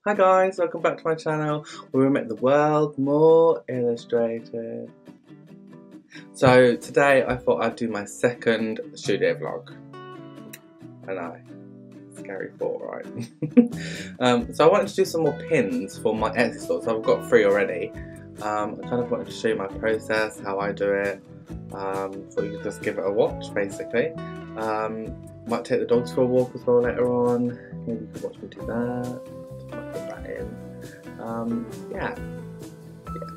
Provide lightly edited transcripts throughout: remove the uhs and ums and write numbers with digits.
Hi guys, welcome back to my channel where we make the world more illustrated. So today I thought I'd do my second studio vlog. I know, scary thought, right? So I wanted to do some more pins for my Etsy store, so I've got 3 already. I kind of wanted to show you my process, how I do it, so you can just give it a watch basically. Might take the dogs for a walk as well later on, maybe you can watch me do that. Put that in. Yeah,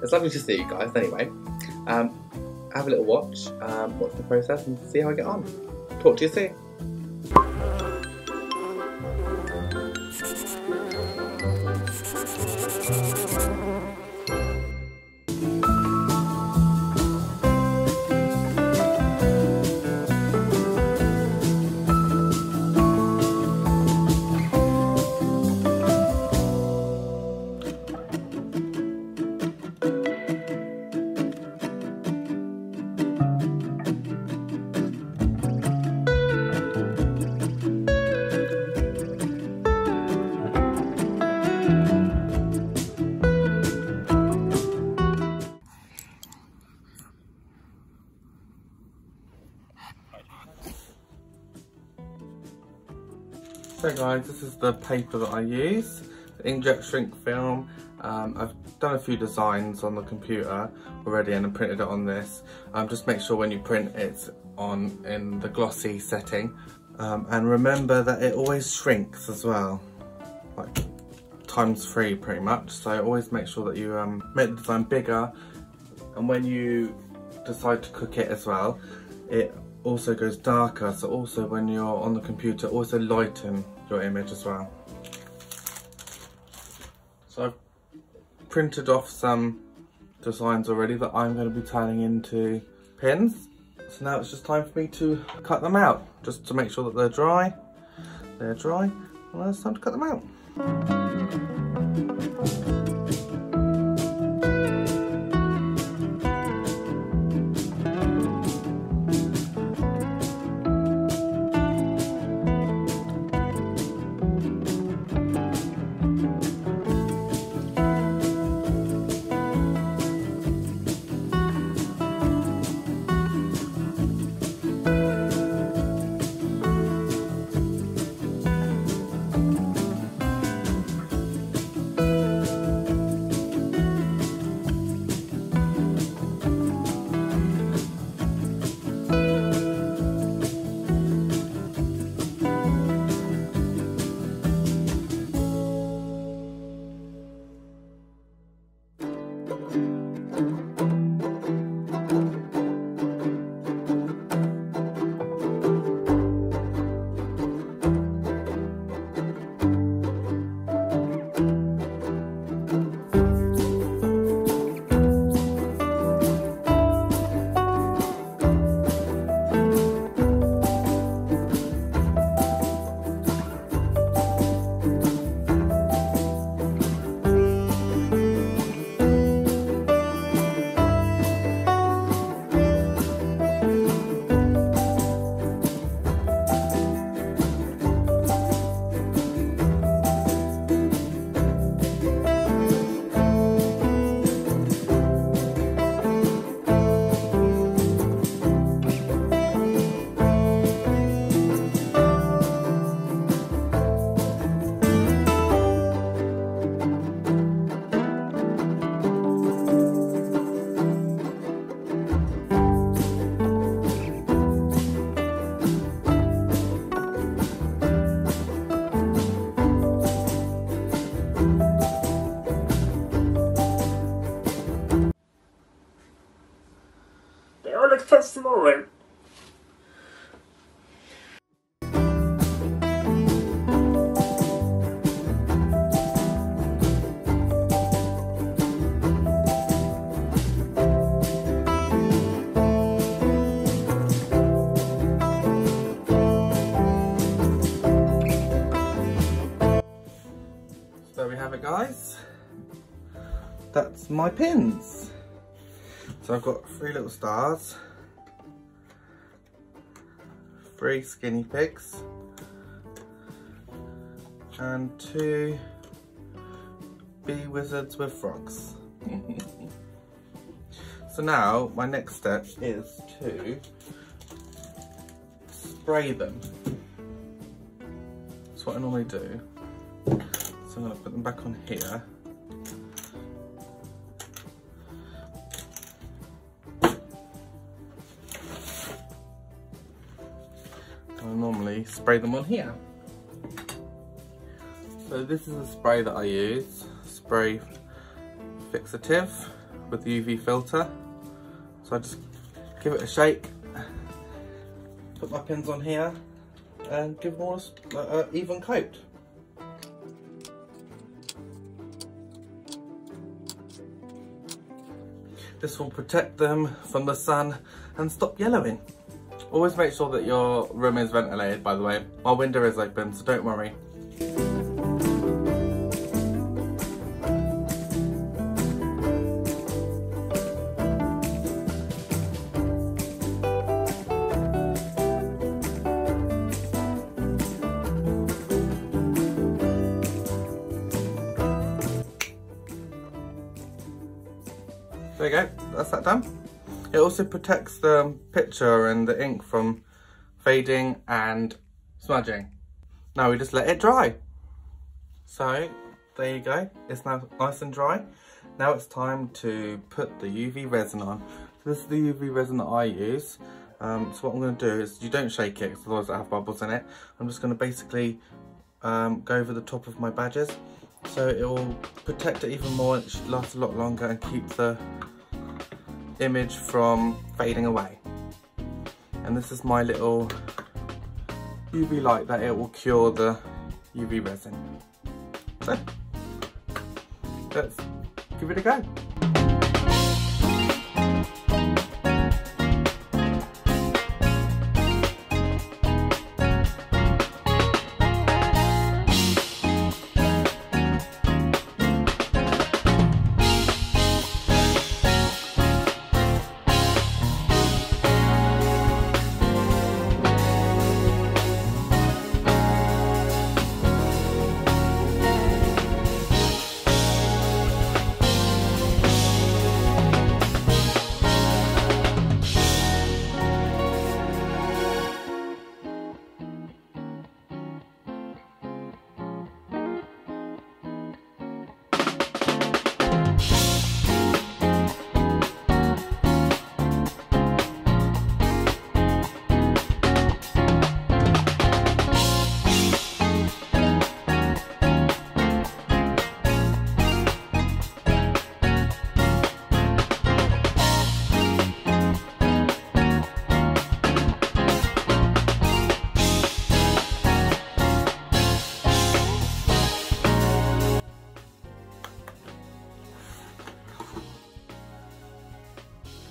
it's lovely to see you guys anyway. Have a little watch the process and see how I get on. Talk to you soon. So guys, this is the paper that I use, the inkjet shrink film. I've done a few designs on the computer already and I printed it on this. Just make sure when you print it's on in the glossy setting. And remember that it always shrinks as well, like ×3 pretty much. So always make sure that you make the design bigger, and when you decide to cook it as well, it also goes darker, so also when you're on the computer also lighten your image as well. So I've printed off some designs already that I'm going to be turning into pins, so now it's just time for me to cut them out, just to make sure that they're dry, and then it's time to cut them out. That's tomorrow. So there we have it guys, that's my pins. So I've got 3 little stars, 3 skinny pigs, and 2 be wizards with frogs. So now my next step is to spray them. That's what I normally do. So I'm going to put them back on here. I normally spray them on here. So this is a spray that I use, spray fixative with the UV filter. So I just give it a shake, put my pins on here and give them all an even coat. This will protect them from the sun and stop yellowing. Always make sure that your room is ventilated, by the way. My window is open, so don't worry. There you go, that's that done. It also protects the picture and the ink from fading and smudging. Now we just let it dry. So there you go, it's now nice and dry. Now it's time to put the UV resin on. So this is the UV resin that I use. So what I'm going to do is, you don't shake it because otherwise it'll have bubbles in it. I'm just going to basically go over the top of my badges. So it will protect it even more, it should last a lot longer and keep the image from fading away. And this is my little UV light that it will cure the UV resin. So let's give it a go.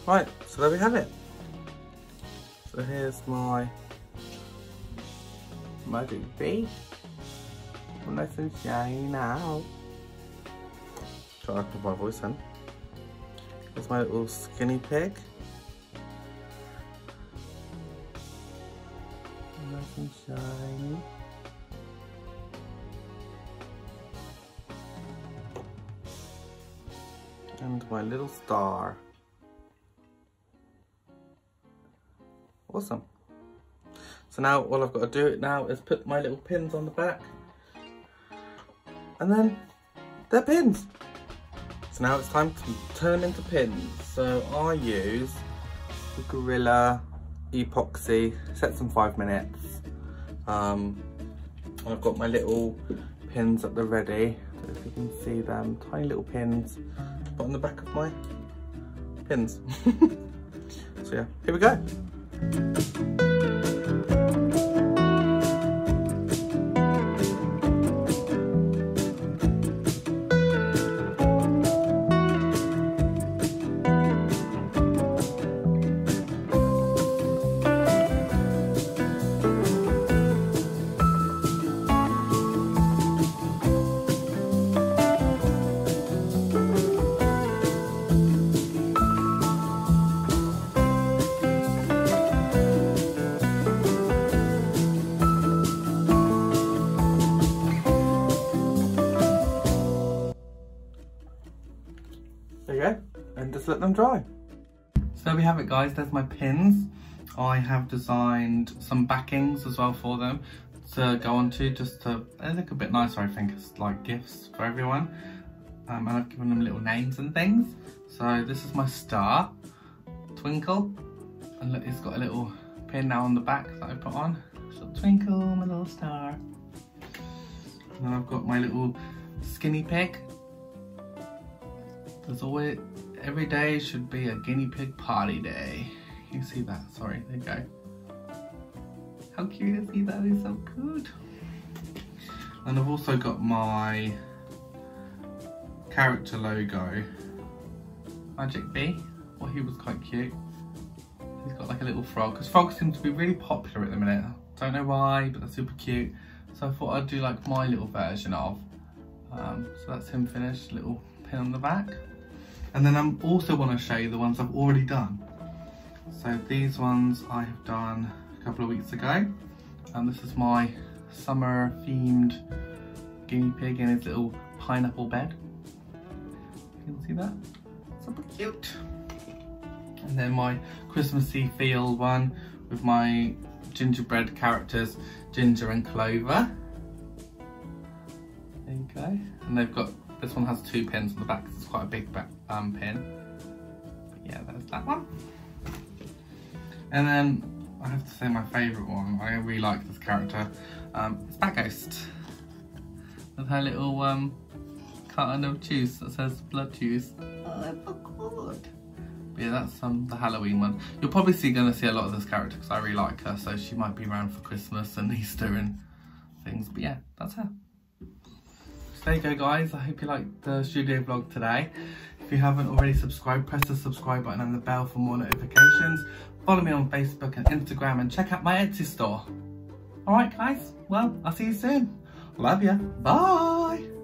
Right, so there we have it. So here's my muddy bee. All nice and shiny now. Try to put my voice in. Here's my little skinny pig. Nice and shiny. And my little star. Awesome. So now all I've got to do now is put my little pins on the back, and then they're pins. So now it's time to turn them into pins. So I use the Gorilla epoxy, set them 5 minutes. I've got my little pins at the ready. So if you can see them, tiny little pins, put on the back of my pins. So yeah, here we go. yeah, and just let them dry. So there we have it, guys. There's my pins. I have designed some backings as well for them to go onto, just to, they look a bit nicer, I think, as like gifts for everyone. And I've given them little names and things. So this is my star, Twinkle, and look, it's got a little pin now on the back that I put on. So Twinkle, my little star. And then I've got my little skinny pig. There's always, every day should be a guinea pig party day. You see that? Sorry, there you go. How cute is he? That is so good. And I've also got my character logo, Magic Bee. Well, he was quite cute. He's got like a little frog, because frogs seem to be really popular at the minute. Don't know why, but they're super cute. So I thought I'd do like my little version of. So that's him finished, little pin on the back. And then I also want to show you the ones I've already done. So these ones I have done a couple of weeks ago. And this is my summer themed guinea pig in his little pineapple bed. You can see that? Super cute. And then my Christmassy feel one with my gingerbread characters, Ginger and Clover. There you go. And they've got, this one has 2 pins on the back, it's quite a big pin. But yeah, there's that one. And then I have to say my favourite one, I really like this character, it's Bat Ghost. With her little carton of juice that says blood juice. Oh, that's so good. But yeah, that's the Halloween one. You're probably going to see a lot of this character because I really like her, so she might be around for Christmas and Easter and things. But yeah, that's her. So there you go, guys. I hope you liked the studio vlog today. If you haven't already subscribed, press the subscribe button and the bell for more notifications. Follow me on Facebook and Instagram and check out my Etsy store. Alright guys, well, I'll see you soon. Love ya. Bye.